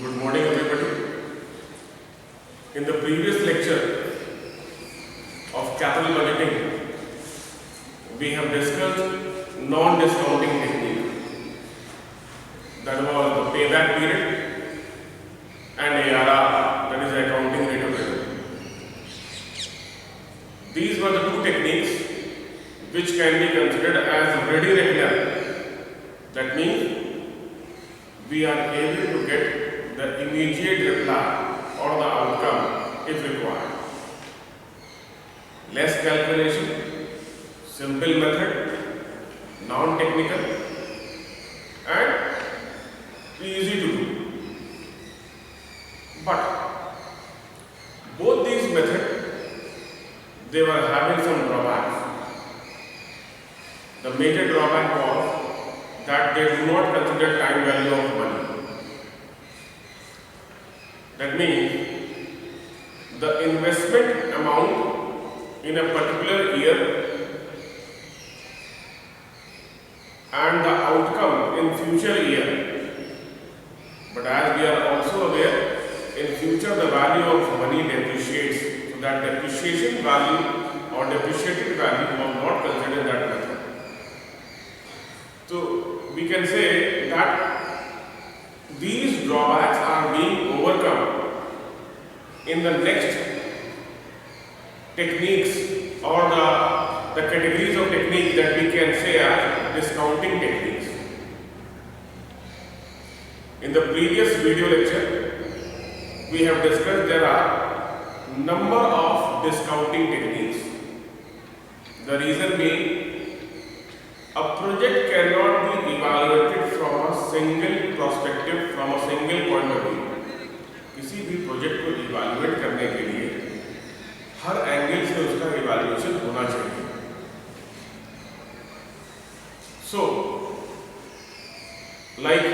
Good morning, everybody. In the previous lecture of capital budgeting, we have discussed non-discounting technique. That was the payback period and ARR, that is the accounting rate of return. These were the two techniques which can be considered as ready reckoner. That means we are able to get the immediate reply or the outcome if required. Less calculation, simple method, non-technical and easy to do. But both these methods, they were having some drawbacks. The major drawback was that they do not consider time value of money. That means the investment amount in a particular year and the outcome in future year. But as we are also aware, in future the value of money depreciates. So that depreciation value or depreciated value was not considered in that method. So we can say that these drawbacks are being overcome in the next techniques or the categories of techniques that we can say are discounting techniques. In the previous video lecture, we have discussed there are number of discounting techniques. The reason being, a project cannot be evaluated from a single perspective, from a single point of view. किसी भी project को evaluate करने के लिए हर angle से उसका evaluation होना चाहिए. So, like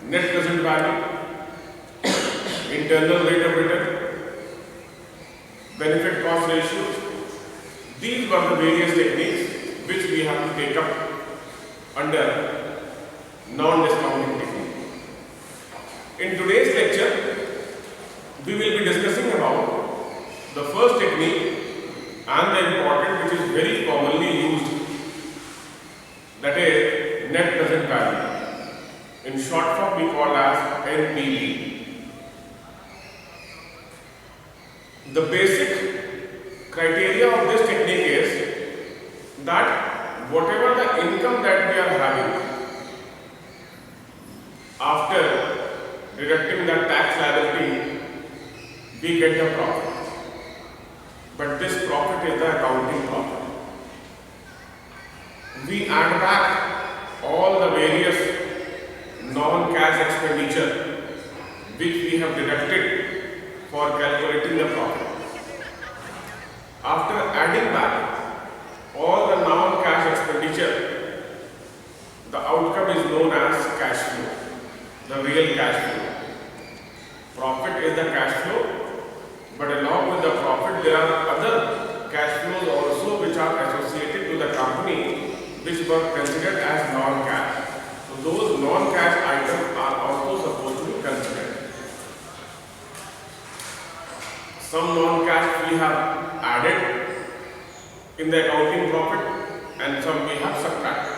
net present value, internal rate of return, benefit cost ratio, these were the various techniques which we have to take up under non-discounting technique. In today's lecture, we will be discussing about the first technique and the important, which is very commonly used, that is net present value. In short form, we call as NPV. The basic criteria of this technique is that whatever the income that we are having after deducting the tax liability, we get the profit. But this profit is the accounting profit. We add back all the various non-cash expenditure which we have deducted for calculating the profit. After adding back all the non-cash expenditure, the outcome is known as cash flow, the real cash flow. Profit is the cash flow, but along with the profit there are other cash flows also which are associated to the company, which were considered as non-cash. So those non-cash items are also supposed to be considered. Some non-cash we have added in the accounting profit and some we have subtracted.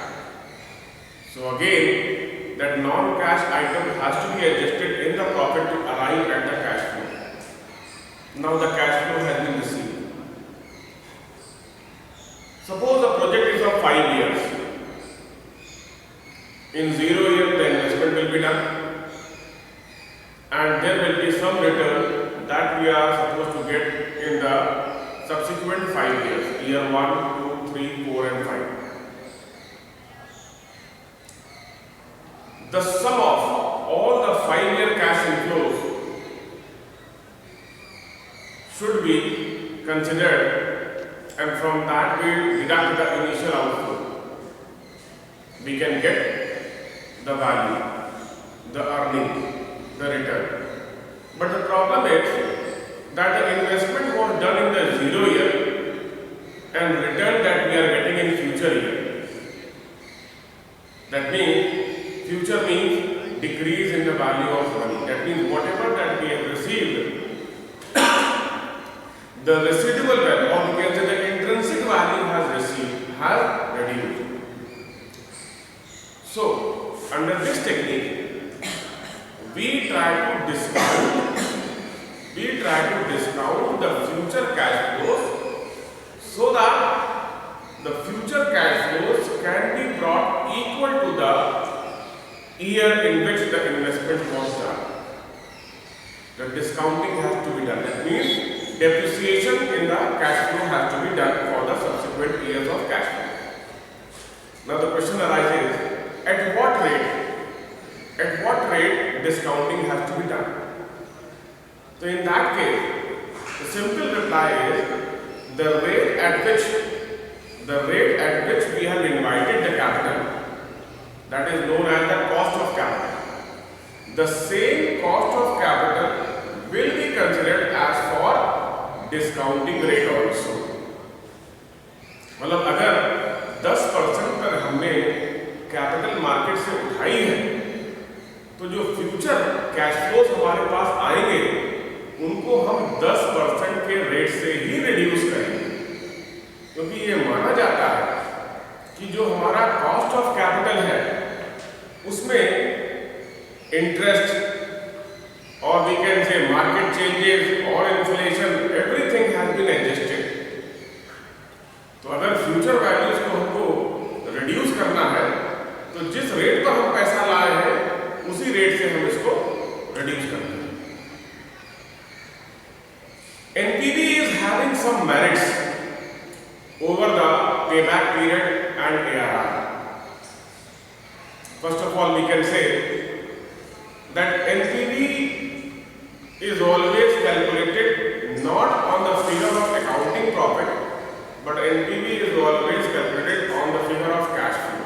So again, that non-cash item has to be adjusted in the profit to arrive at the cash flow. Now the cash flow has been received. Suppose the project is of 5 years. In 0 year the investment will be done and there will be some return that we are supposed to get in the subsequent 5 years, year 1, 2, 3, 4 and 5. The sum of all the 5-year cash inflows should be considered, and from that we deduct the initial outflow. We can get the value, the earning, the return. But the problem is that the investment was done in the 0 year and return that we are getting in future year. That means future means decrease in the value of money. That means whatever that we have received, the residual value, or we can say the intrinsic value has reduced. So, under this technique, we try to discount the future cash flows so that the future cash flows can be brought equal to the year in which the investment was done. The discounting has to be done. That means depreciation in the cash flow has to be done for the subsequent years of cash flow. Now the question arises, at what rate discounting has to be done? So in that case, the simple reply is the rate at which we have invited the capital, that is known as the cost of capital. The same cost of capital will be considered as for discounting rate also. मतलब अगर 10% पर हमने capital market से उठाई है, तो जो future cash flows हमारे पास आएंगे उनको हम 10% के रेट से ही रिड्यूस करेंगे, क्योंकि ये माना जाता है कि जो हमारा कॉस्ट ऑफ कैपिटल है उसमें इंटरेस्ट और we can say market changes और inflation everything has been adjusted. तो अगर फ्यूचर वैल्यूज को हमको रिड्यूस करना है तो जिस रेट पर हम पैसा लाए हैं उसी रेट से हम इसको रिड्यूस करते हैं। NPV is having some merits over the payback period and ARR. First of all, we can say that NPV is always calculated not on the figure of accounting profit, but NPV is always calculated on the figure of cash flow,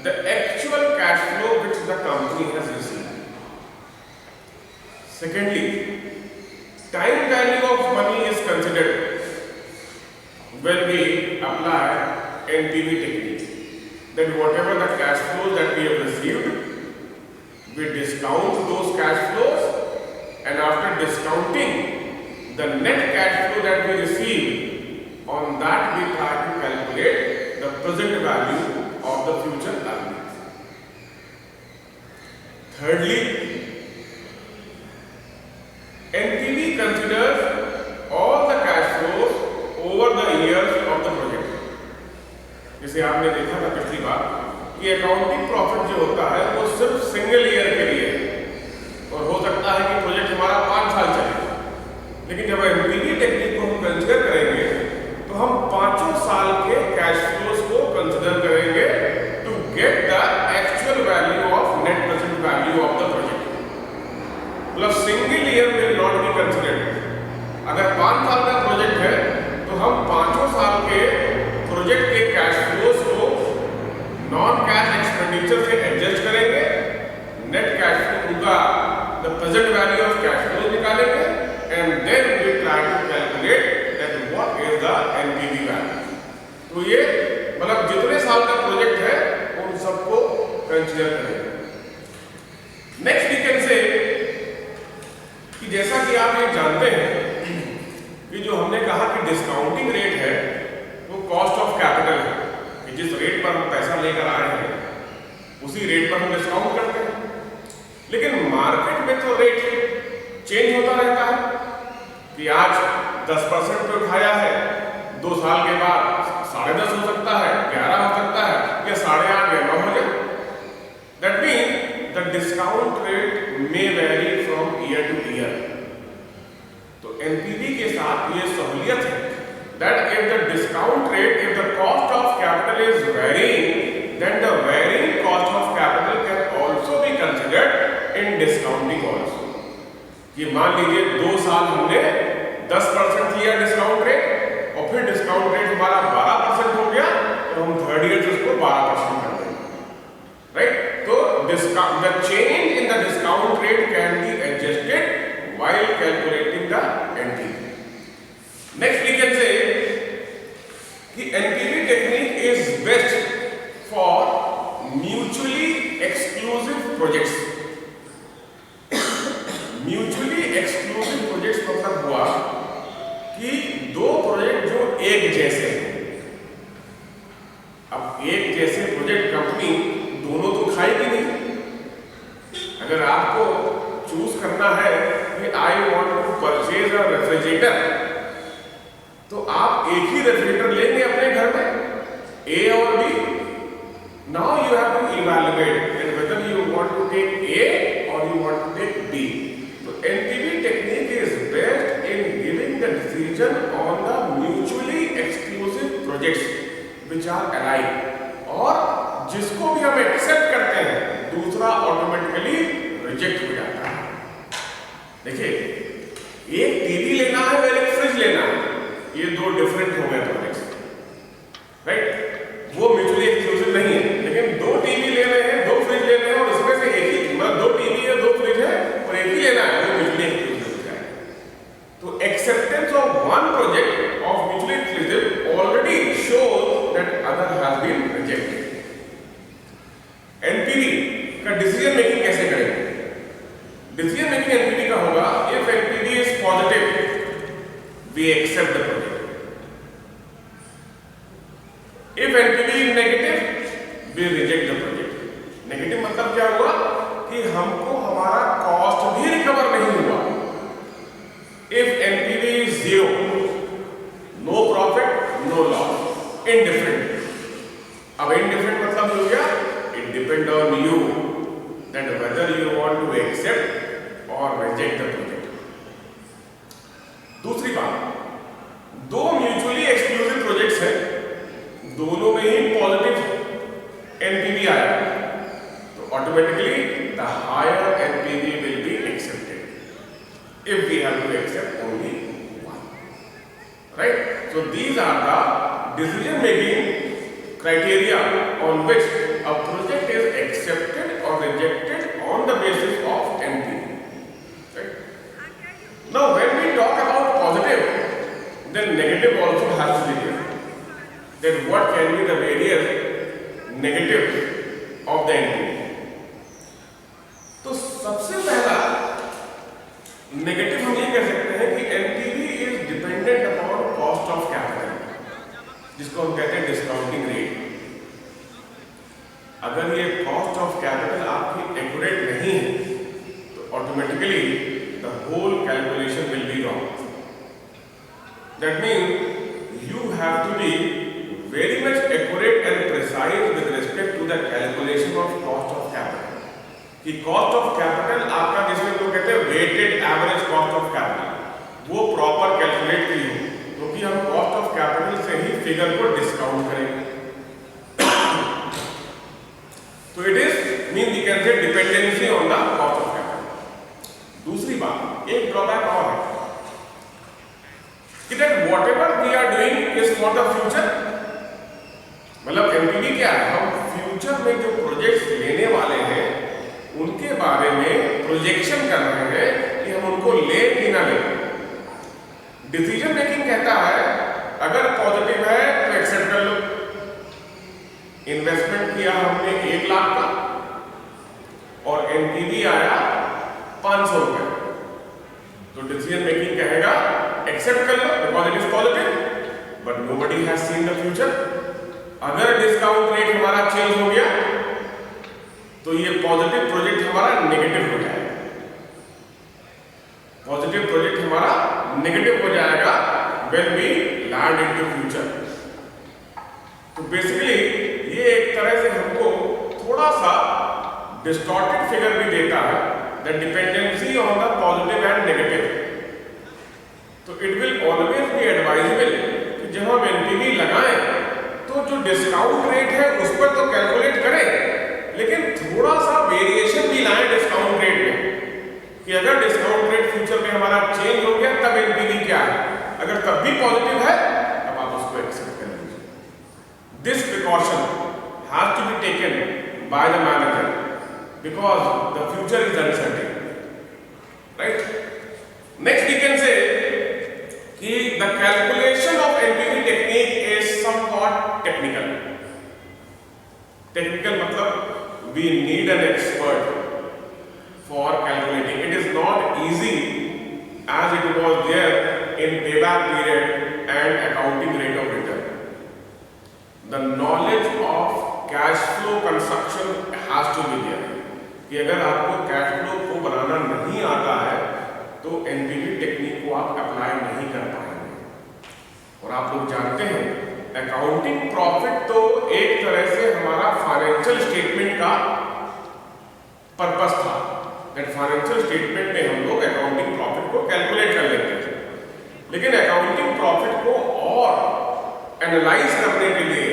the actual cash flow which the company has received. Secondly, time value of money is considered when we apply NPV technique. That whatever the cash flows that we have received, we discount those cash flows, and after discounting the net cash flow that we receive, on that we try to calculate the present value of the future earnings. Thirdly, NPV considers all the cash flows over the years of the project. जैसे आपने देखा था पिछली बार कि accounting profit जो होता है वो सिर्फ सिंगल ईयर के लिए है और हो सकता है कि प्रोजेक्ट हमारा 5 साल चले, लेकिन जब एनपीवी टेक्निक को हम कंसीडर करेंगे तो हम 5 साल के कैश फ्लोज को कंसीडर करेंगे to get the actual value of net present value of the project. मतलब single year will not be considered. अगर 5 साल का प्रोजेक्ट है तो हम 5 साल के प्रोजेक्ट के कैश फ्लोज को नॉन कैश एक्सपेंडिचर से एडजस्ट करेंगे, नेट कैश फ्लो का the present value of cash flow निकालेंगे, and then we try to calculate that what is the NPV value. तो ये मतलब जितने साल का प्रोजेक्ट है उन सबको कंसीडर करेंगे। नेक्स्ट वी कैन से कि जैसा कि आप ये जानते हैं कि जो हमने कहा कि डिस्काउंटिंग रेट है वो कॉस्ट ऑफ कैपिटल है, कि जिस रेट पर हम पैसा लेकर आए हैं उसी रेट पर हम डिस्काउंट करते हैं। लेकिन मार्केट में तो रेट चेंज होता रहता है कि आज 10% पे उठाया है, 2 साल के बाद 10.5 हो सकता है, 11 हो सकता है, या 8.5 या 9 हो जाए। That mean the discount rate may very from year two year. तो एनपीवी के साथ ये सहूलियत है that if the discount rate, if the cost of capital is varying, then the varying cost of capital can also be considered in discounting also. कि मान लीजिए 2 साल हमने 10% लिया डिस्काउंट रेट और फिर डिस्काउंट रेट हमारा 12% हो गया तो हम थर्ड ईयर उसको 12% कर देंगे, राइट? तो the change in the discount rate can be adjusted while calculating the NPV. Next we can say कि NPV technique is best for mutually exclusive projects. Mutually exclusive projects मतलब हुआ कि दो project जो एक जैसे हैं। अब एक जैसे प्रोजेक्ट कंपनी दोनों तो खाएगी नहीं। अगर आपको चूज करना है कि I want to purchase a refrigerator, तो आप एक ही रेफ्रिजरेटर लेंगे अपने घर में, ए और B. Now you have to evaluate that whether you want to take A or you want to take B. तो NPV technique is best in giving the decision on the mutually exclusive projects which are alike, और जिसको भी हम accept करते हैं दूसरा automatically reject हो जाता है। देखिए, एक टीवी लेना है और एक फ्रिज लेना है, ये दो डिफरेंट हो गए प्रोजेक्ट्स, राइट? वो म्यूचुअली एक्सक्लूसिव नहीं है, लेकिन दो टीवी ले रहे हैं, दो फ्रिज ले रहे हैं और उसमें से एक ही, मतलब दो टीवी है, दो फ्रिज है और एक ही लेना है, वो म्यूचुअली एक्सक्लूसिव हो जाएगा। तो acceptance of one project of mutually exclusive already shows that other has been rejected. NPV का डिसीजन मेकिंग कैसे करेंगे? डिसीजन मेकिंग एनपीवी का होगा, if NPV is positive we accept the project, if NPV is negative we reject the project. Negative मतलब क्या हुआ कि हमको हमारा कॉस्ट भी रिकवर नहीं हुआ। If NPV is 0, no profit no loss, indifferent. अब इनडिफरेंट मतलब हो गया it depend on you that whether you want to accept और रिजेक्ट द प्रोजेक्ट। दूसरी बात, दो म्यूचुअली एक्सक्लूसिव प्रोजेक्ट्स हैं, दोनों में ही पॉजिटिव एनपीवी आया, तो automatically the higher NPV will be accepted if we have to accept only one, right? So these are the decision making criteria on which a project is accepted or rejected on the basis of NPV. Right? Now, when we talk about positive, then negative also has to be there. Then what can be the various negatives of the NPV? तो सबसे पहला negative हम ये कह सकते हैं कि NPV is dependent upon cost of capital, जिसको हम कहते हैं डिस्काउंटिंग रेट। अगर ये कॉस्ट ऑफ कैपिटल आपकी एक्यूरेट नहीं है तो automatically the whole calculation will be wrong. That means you have to be very much accurate and precise with respect to the calculation of cost of capital, कि cost of capital आपका, जिसमें तो कहते हैं weighted average cost of capital, वो proper calculate की हो, क्योंकि हम कॉस्ट ऑफ कैपिटल से ही फिगर को डिस्काउंट करेंगे। तो it is mean we can say dependency on the cost of capital. दूसरी बात, एक ड्रॉबैक और है कि that whatever we are doing is for the future. मतलब एनपीवी क्या है, हम फ्यूचर में जो प्रोजेक्ट्स लेने वाले हैं उनके बारे में प्रोजेक्शन कर रहे हैं कि हम उनको ले कि ना ले। डिसीजन मेकिंग कहता है अगर पॉजिटिव है तो एक्सेप्ट कर लो। इन्वेस्टमेंट किया हमने 1 लाख का और एनपीवी आया 500 रुपए, तो डिसीजन मेकिंग कहेगा एक्सेप्ट कर लो because it is positive, but nobody has seen the future. अगर डिस्काउंट रेट हमारा चेंज हो गया तो ये पॉजिटिव प्रोजेक्ट हमारा नेगेटिव हो जाएगा, पॉजिटिव प्रोजेक्ट हमारा नेगेटिव हो जाएगा when we land into future। तो बेसिकली ये एक तरह से हमको थोड़ा सा डिस्टॉर्टेड फिगर भी देता है, the dependency on the positive and negative. तो it will always be advisable कि जब हम एनपीवी लगाएं तो जो डिस्काउंट रेट है उस पर तो कैलकुलेट करें, लेकिन थोड़ा सा वेरिएशन भी लाएं डिस्काउंट रेट में, कि अगर डिस्काउंट रेट फ्यूचर में हमारा चेंज हो गया तब एनपीवी क्या है, अगर तब भी पॉजिटिव है तब आप उसको एक्सेप्ट कर लीजिए। This precaution has to be taken by the manager because the future is uncertain, right? Next we can say कि the calculation of NPV technique is somewhat technical. Technical मतलब we need an expert for calculating. It is not easy as it was there in payback period and accounting rate of return. The knowledge of cash flow construction has to be there. कि अगर आपको cash flow को बनाना नहीं आता है तो NPV technique को आप अप्लाई नहीं कर पाएंगे। और आप लोग जानते हैं अकाउंटिंग प्रॉफिट तो एक तरह से हमारा फाइनेंशियल स्टेटमेंट का पर्पस था। दैट फाइनेंशियल स्टेटमेंट में हम लोग अकाउंटिंग प्रॉफिट को कैलकुलेट कर लेते थे, लेकिन अकाउंटिंग प्रॉफिट को और एनालाइज करने के लिए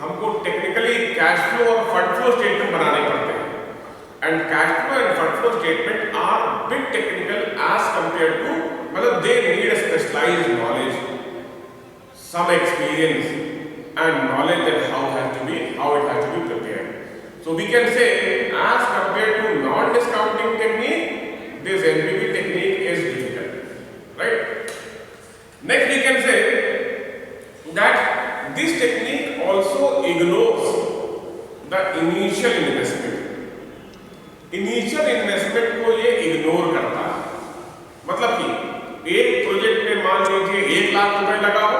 हमको टेक्निकली कैश फ्लो और फंड फ्लो स्टेटमेंट बनाने पड़ते हैं। And cash flow and fund flow statement are bit technical as compared to, मतलब they need a specialized knowledge, some experience and knowledge that how it has to be prepared. So we can say as compared to non-discounting technique, this NPV technique is difficult, right? Next we can say that this technique also ignores the initial investment. Initial investment को ये ignore करता है। मतलब कि एक project में मान लीजिए 1 लाख रुपए लगाओ,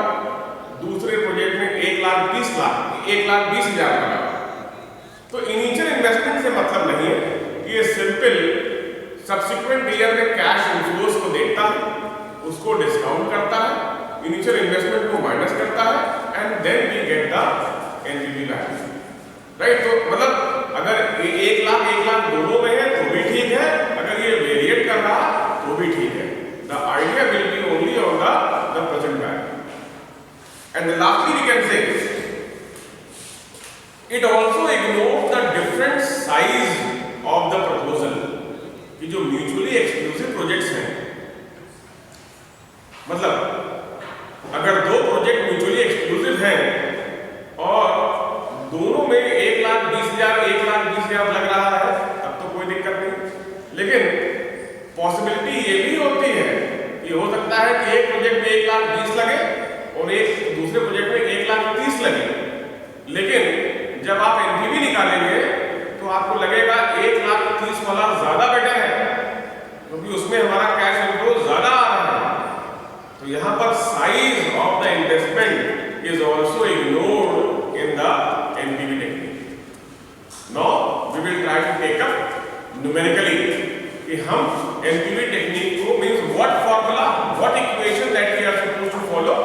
दूसरे प्रोजेक्ट में 1,20,000 लगाओ, तो इनिशियल इन्वेस्टमेंट से मतलब नहीं है। ये सिंपल सब्सिक्वेंट ईयर में कैश इनफ्लोस को देखता है, उसको डिस्काउंट करता है, इनिशियल इन्वेस्टमेंट को माइनस करता है and then we get the NPV value, right. तो मतलब अगर 1 लाख दोनों में है तो भी ठीक है, अगर ये वेरिएट कर रहा तो भी ठीक है। The idea will be only on the present value. And lastly we can say it also ignore the different size of the proposal. कि जो म्यूचुअली एक्सक्लूसिव प्रोजेक्ट्स हैं, मतलब अगर 2 प्रोजेक्ट म्यूचुअली एक्सक्लूसिव हैं और दोनों में 1,20,000 लग रहा है तब तो कोई दिक्कत नहीं। लेकिन पॉसिबिलिटी ये भी होती है, ये हो सकता है कि एक प्रोजेक्ट में 1,20,000 लगे और एक दूसरे प्रोजेक्ट में 1,30,000 लगे, लेकिन जब आप एनपीवी निकालेंगे तो आपको लगेगा 1,30,000 वाला ज्यादा बेटर है क्योंकि उसमें हमारा कैश इनफ्लो ज्यादा आ रहा है। तो यहाँ पर size of the investment is also ignored in the NPV technique. Now we will try to take up numerically कि हम NPV technique को means what formula, what equation that we are supposed to follow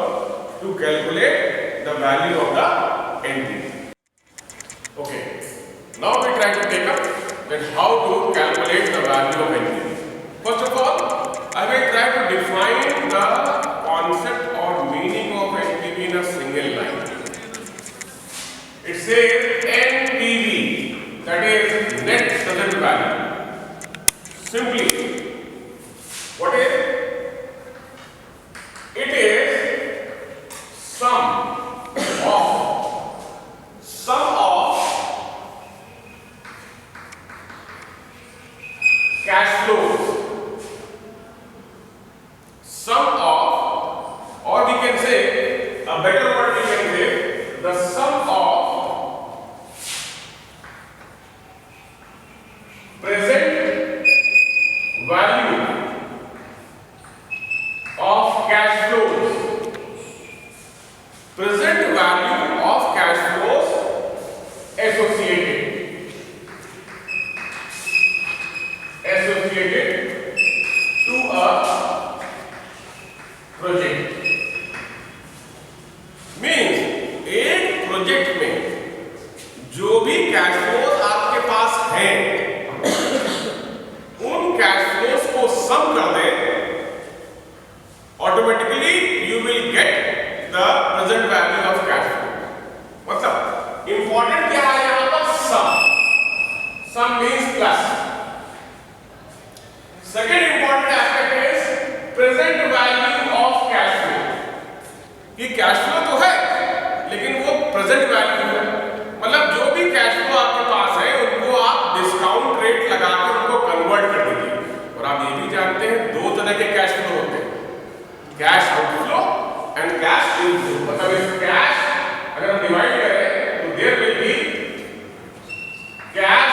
to calculate the value of the NPV. Okay. Now we try to take up that how to calculate the value of NPV. First of all, I will try to define the concept or meaning of NPV in a single line. It says NPV, that is net present value. Simply, what is it? Is sum of cash flows, sum of, or we can say a better word we can say the sum of present value of cash flows, present value of cash flows associated to a project। Means एक project में जो भी cash flows आपके पास हैं उन cash flows को sum कर दें, automatically you will get the present value of cash flow. मतलब इंपॉर्टेंट क्या है यहां पर? Sum means plus. Second important aspect is present value of cash flow. ये कैश फ्लो तो है लेकिन वो प्रेजेंट वैल्यू है, मतलब जो भी कैश फ्लो आपके पास है उनको आप डिस्काउंट रेट लगाकर उनको कन्वर्ट कर दीजिए। और आप ये भी जानते हैं 2 तरह के कैश फ्लो होते हैं, cash outflow and cash inflow. मतलब इस कैश अगर हम डिवाइड करें तो there will be cash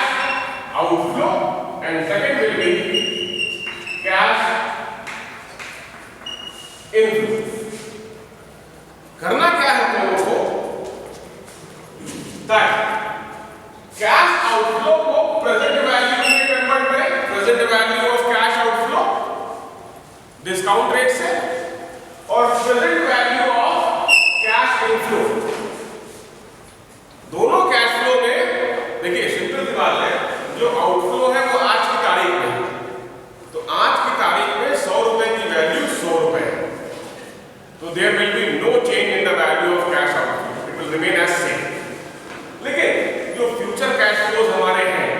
maintain as same. लेकिन जो फ्यूचर कैश फ्लोज हमारे हैं,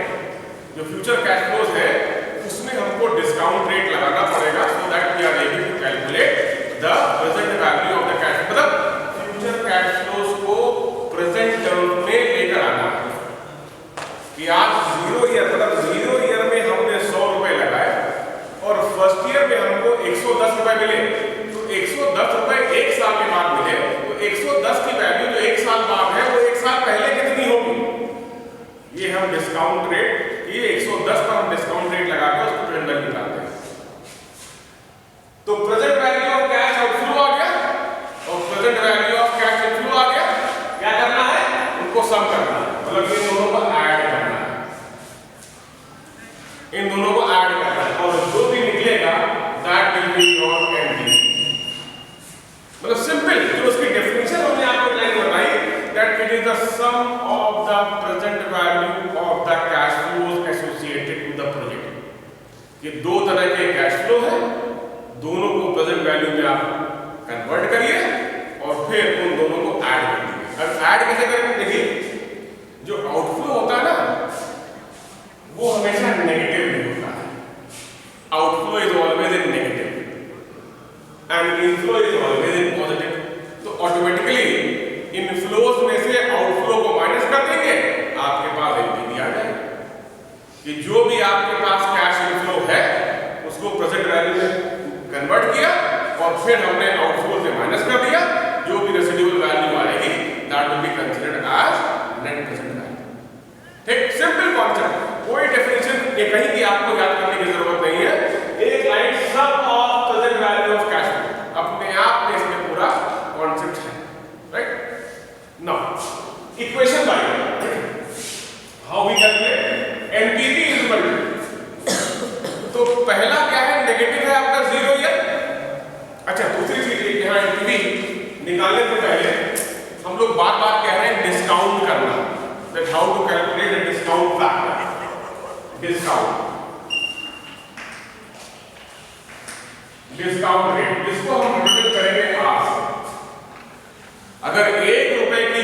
जो फ्यूचर कैश फ्लोज है उसमें हमको डिस्काउंट रेट लगाना पड़ेगा so that we are able to calculate the present value of the cash. मतलब फ्यूचर कैश फ्लोज को प्रेजेंट टर्म में लेकर आना कि आज 0 ईयर मतलब 0 ईयर में हमने 100 रुपए लगाए और फर्स्ट ईयर में हमको 110 रुपए मिले, तो 110 रुपए एक साल के बाद मिले, तो 110 की वैल्यू जो एक साल बाद है वो एक साल पहले कितनी होगी, ये हम डिस्काउंट रेट, ये 110 पर हम डिस्काउंट रेट लगा के उसको प्रेजेंट वैल्यू निकालते हैं। तो present value of cash outflow आ गया और present value of cash inflow आ गया। क्या करना है, उनको सम करना है, मतलब इन दोनों को ऐड करना है, इन दोनों को ऐड करना है और जो भी निकलेगा that will be your NPV. मतलब सिंपल, जो उसकी डेफिनेशन हमने आपको लाइन बताई that it is the sum of the present value of the cash flows associated with the project. ये दो तरह के कैश फ्लो है, दोनों को प्रेजेंट वैल्यू में आप कन्वर्ट करिए और फिर उन दोनों को ऐड कर दीजिए। अब ऐड कैसे करेंगे, देखिए जो आउटफ्लो होता है ना वो हमेशा नेगेटिव नहीं होता है। Outflow is always in negative and inflow is always in positive. तो ऑटोमेटिकली इनफ्लोज में से आउटफ्लो को माइनस कर देंगे, आपके पास एनपीवी आ जाएगा कि जो भी आपके पास कैश इनफ्लो है उसको प्रेजेंट वैल्यू में कन्वर्ट किया और फिर हमने आउटफ्लो से माइनस कर दिया, जो भी रेसिडुअल वैल्यू आएगी that will be considered as net present value. ठीक, सिंपल कॉन्सेप्ट, कोई डेफिनेशन ये कहीं की आपको याद करने की जरूरत नहीं है। एक line sum of present value of cash flow, अपने आप में इसमें पूरा कॉन्सेप्ट है, right. Now equation by how we calculate NPV is equal to, तो पहला क्या है, नेगेटिव है आपका 0 ईयर। अच्छा, दूसरी चीज यहां एनपीवी निकालने से पहले हम लोग बार-बार कह रहे हैं डिस्काउंट करना, that how to calculate the discount factor. Discount rate, इसको हम रिप्रेजेंट करेंगे आर। अगर 1 रुपए की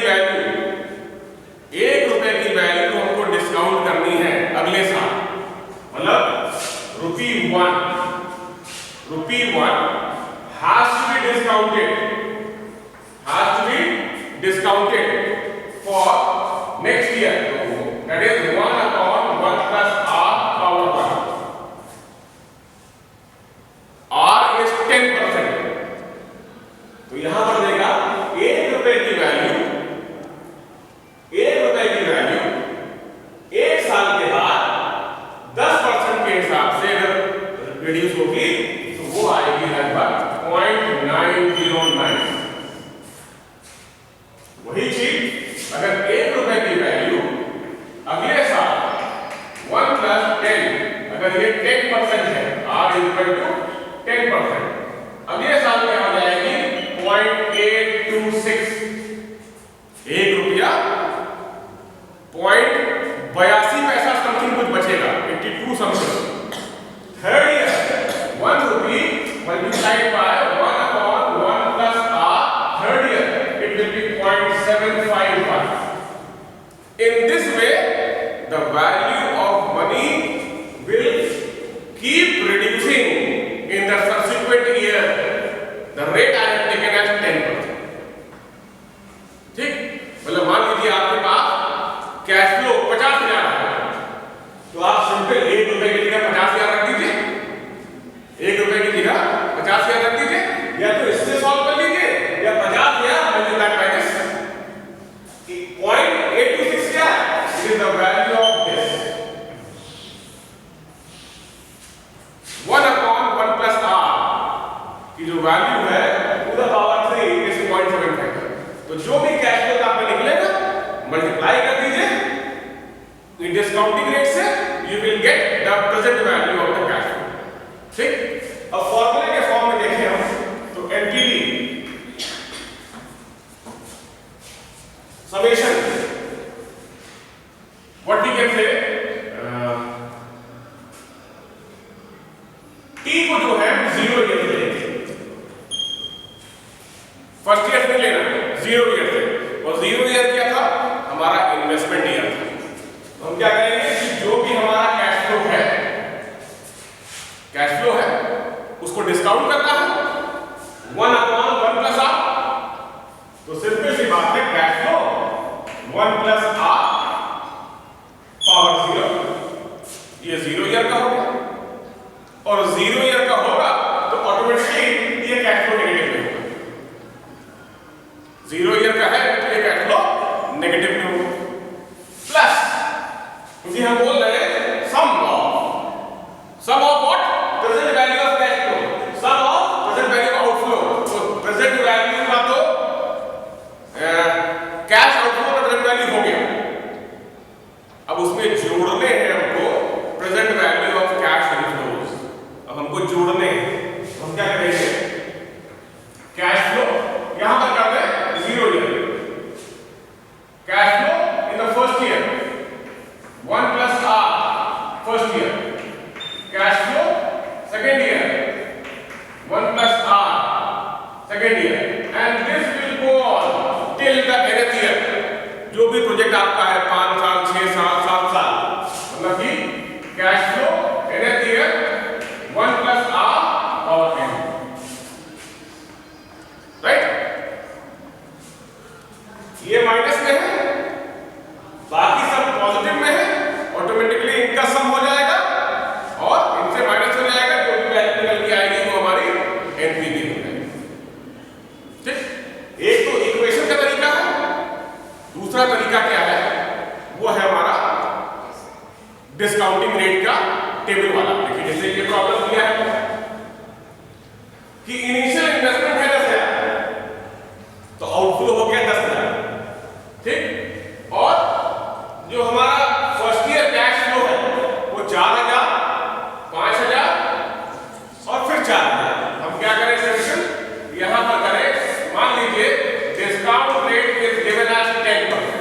वैल्यू हमको डिस्काउंट करनी है अगले साल, मतलब ₹1 has to be discounted for next year, that is 1/1 plus r power 1. r is 10%, तो यहां पर देगा 1 रुपए की वैल्यू एक साल के बाद 10% के हिसाब से अगर रिड्यूस होगी तो वो आएगी लगभग 0.909। वही चीज अगर 1 रुपए की वैल्यू अगले साल 1 + 10, अगर ये 10% है, r = 10%, अगले साल में आ जाएगी 0.826। 1 रुपया 0.82 पैसा समथिंग कुछ बचेगा, 82 something. Third year 1 rupee multiplied by 1/1 plus r, third year it will be 0.751. In this way the value of money will keep reducing in the subsequent year. The rate I have taken as 10%. ठीक, मतलब मान लीजिए आपके पास cash flow 50,000 है, तो आप simple 1 रुपए की जगह 50,000 रख दीजिए, 1 रुपए की जगह 50,000 रख दीजिए, या तो इससे सॉल्व कर लीजिए या 50,000 मल्टीप्लाई बाय दिस। 0.826 क्या है, it is the value of this 1/1 plus r की जो वैल्यू है टू द पावर 3 इज 0.75। तो जो भी कैश फ्लो आपने निकलेगा मल्टीप्लाई कर दीजिए डिस्काउंटिंग रेट से, you will get the present value of the cash flow. ठीक, अब फॉर्मूले के फॉर्म में देखें हम तो NPV summation what we can say, T को जो है 0 ईयर से लेंगे, फर्स्ट ईयर से लेना 0 ईयर से, और 0 ईयर 1 प्लस आर पावर 0, ये 0 ईयर का हो गया, और 0 ईयर का होगा तो ऑटोमेटिकली ये कैश फ्लो नेगेटिव में होगा। 0 ईयर का है तो ये कैश फ्लो नेगेटिव में होगा। प्लस क्योंकि हम बोल रहे हैं sum of what, present value of cash flow, sum of present value of outflow. तो प्रेजेंट वैल्यू का तो कैश आउटफ्लो का प्रेजेंट वैल्यू हो गया, अब उसमें जोड़ने हैं हमको present value of cash inflows. अब हमको जोड़ने हैं, हम क्या करेंगे, कैश फ्लो यहां पर कर दें 0 year, cash flow in the first year 1 plus R first year, cash flow second year 1 plus R second year, and this will go on till the nth year. जो भी प्रोजेक्ट आपका है 5 साल 6 साल 7 साल, मतलब कि cash flow nth year 1 plus R power n, right. ये माइनस में है, बाकी सब पॉजिटिव में है, ऑटोमेटिकली इनका सम हो जाएगा और इनसे माइनस हो जाएगा, जो भी वैल्यू निकल के आएगी वो हमारी एनपीवी हो जाएगी। ठीक, एक तो इक्वेशन का तरीका है, दूसरा तरीका क्या है, वो है हमारा डिस्काउंटिंग रेट का टेबल वाला। देखिए जैसे ये प्रॉब्लम दिया है कि इनिशियल इन्वेस्टमेंट है 10,000, तो आउटफ्लो हो गया 10,000, ठीक, और जो हमारा फर्स्ट ईयर कैश फ्लो है वो 4,000, 5,000 और फिर 4,000। हम क्या करें सॉल्यूशन, यहां पर करें, मान लीजिए discount rate is given as 10%,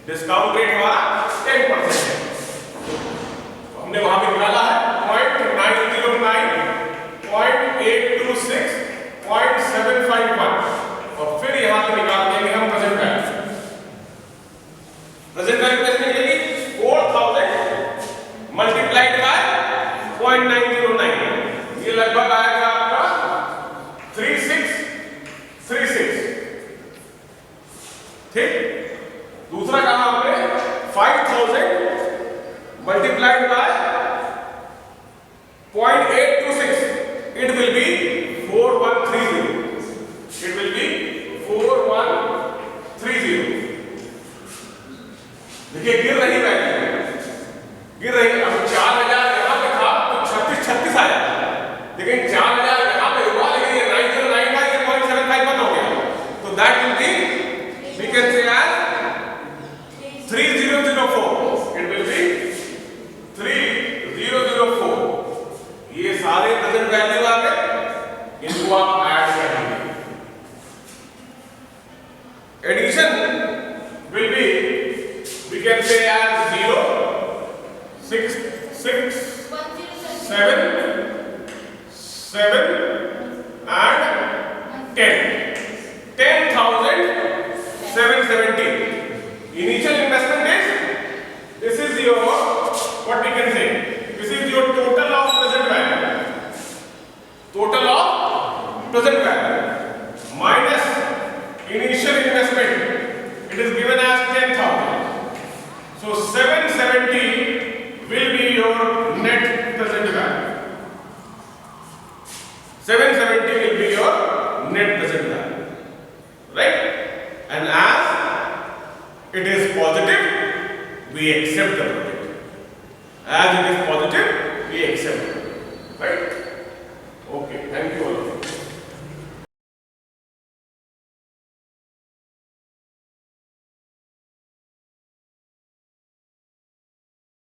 discount rate हमारा 10% है, तो हमने वहां पे निकाला है 0.909, 0.826, 0.751, और फिर यहां पे निकाल देंगे हम प्रेजेंट वैल्यू। प्रेजेंट वैल्यू कैसे निकलेगी, 4,000 मल्टीप्लाइड बाय 0.909, ये लगभग आएगा आपका 3636, ठीक। दूसरा कहा हमने 5,000 multiplied by 0.826, it will B 4130, it will B 4130। देखिए गिर रही वैल्यू, गिर रही। अब 4,000 यहां पे था तो 36 आया, लेकिन 4,000 यहां पे हुआ, लेकिन ये 909 था, ये 0.751 हो गया, तो that will be, we can say as 3004, it will be 3004। ये सारे प्रेजेंट वैल्यू आ गए, इनको आप ऐड करेंगे। Addition will be, we can say as 0, 6, 6, 7, 7 and 10, 10,770. Initial investment is, this is your, what we can say, this is your total of present value, total of present value minus initial investment, it is given as 10,000. So 770 will be your net present value. 770 will be your net present value, right? And as it is positive, we accept the project. As it is positive, we accept it, right? Okay.